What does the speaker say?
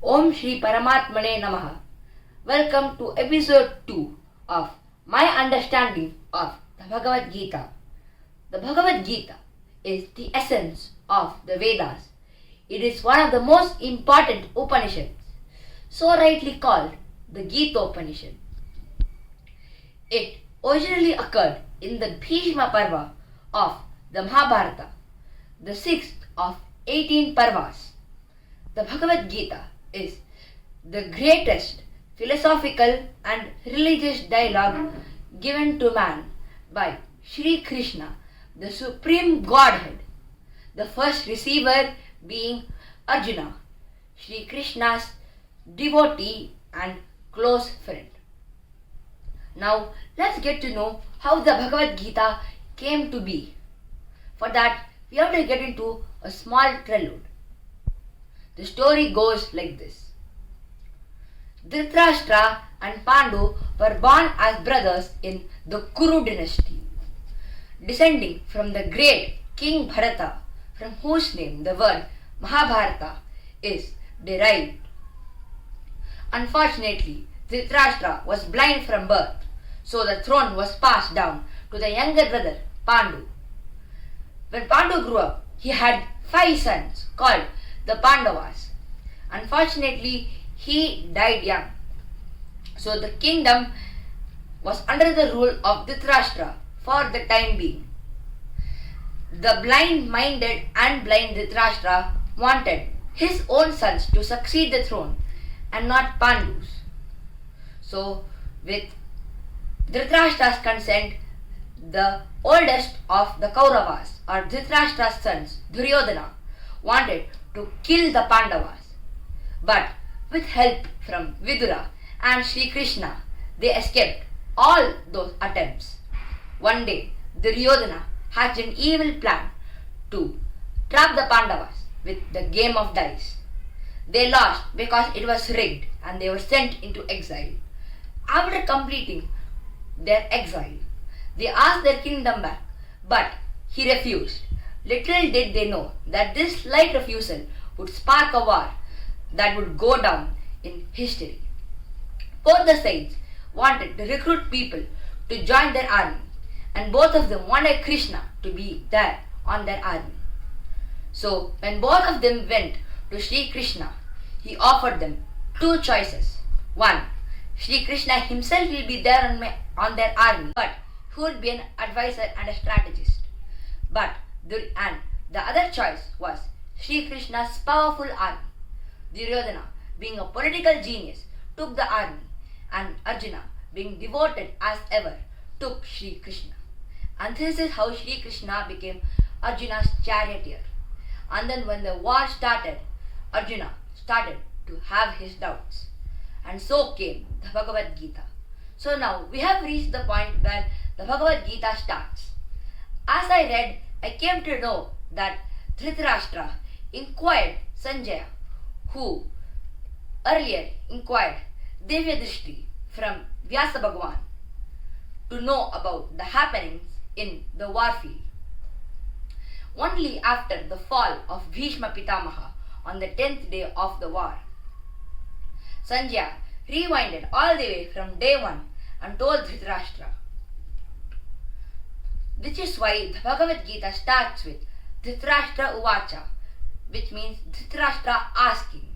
Om Shri Paramatmane Namaha. Welcome to episode 2 of my understanding of the Bhagavad Geetha. The Bhagavad Geetha is the essence of the Vedas. It is one of the most important Upanishads, so rightly called the Gita Upanishad. It originally occurred in the Bhishma Parva of the Mahabharata, the sixth of 18 Parvas. The Bhagavad Geetha is the greatest philosophical and religious dialogue given to man by Sri Krishna, the Supreme Godhead, the first receiver being Arjuna, Sri Krishna's devotee and close friend. Now let's get to know how the Bhagavad Geetha came to be. For that, we have to get into a small prelude. The story goes like this. Dhritarashtra and Pandu were born as brothers in the Kuru dynasty, descending from the great King Bharata, from whose name the word Mahabharata is derived. Unfortunately, Dhritarashtra was blind from birth, so the throne was passed down to the younger brother Pandu. When Pandu grew up, he had 5 sons called the Pandavas. Unfortunately, he died young. So the kingdom was under the rule of Dhritarashtra for the time being. The blind-minded and blind Dhritarashtra wanted his own sons to succeed the throne and not Pandu's. So with Dhritarashtra's consent, the oldest of the Kauravas, or Dhritarashtra's sons, Duryodhana, wanted to kill the Pandavas. But with help from Vidura and Sri Krishna, they escaped all those attempts. One day, Duryodhana hatched an evil plan to trap the Pandavas with the game of dice. They lost because it was rigged and they were sent into exile. After completing their exile, they asked their kingdom back, but he refused. Little did they know that this slight refusal would spark a war that would go down in history. Both the sides wanted to recruit people to join their army, and both of them wanted Krishna to be there on their army. So when both of them went to Sri Krishna, he offered them 2 choices. One, Sri Krishna himself will be there on their army, but he would be an advisor and a strategist. And the other choice was Sri Krishna's powerful army. Duryodhana, being a political genius, took the army, and Arjuna, being devoted as ever, took Sri Krishna. And this is how Sri Krishna became Arjuna's charioteer. And then when the war started, Arjuna started to have his doubts. And so came the Bhagavad Geetha. So now we have reached the point where the Bhagavad Geetha starts. As I read, I came to know that Dhritarashtra inquired Sanjaya, who earlier inquired Divya Drishti from Vyasa Bhagavan, to know about the happenings in the war field. Only after the fall of Bhishma Pitamaha on the 10th day of the war, Sanjaya rewinded all the way from day 1 and told Dhritarashtra. Which is why the Bhagavad Geetha starts with Dhritarashtra Uvacha, which means Dhritarashtra asking.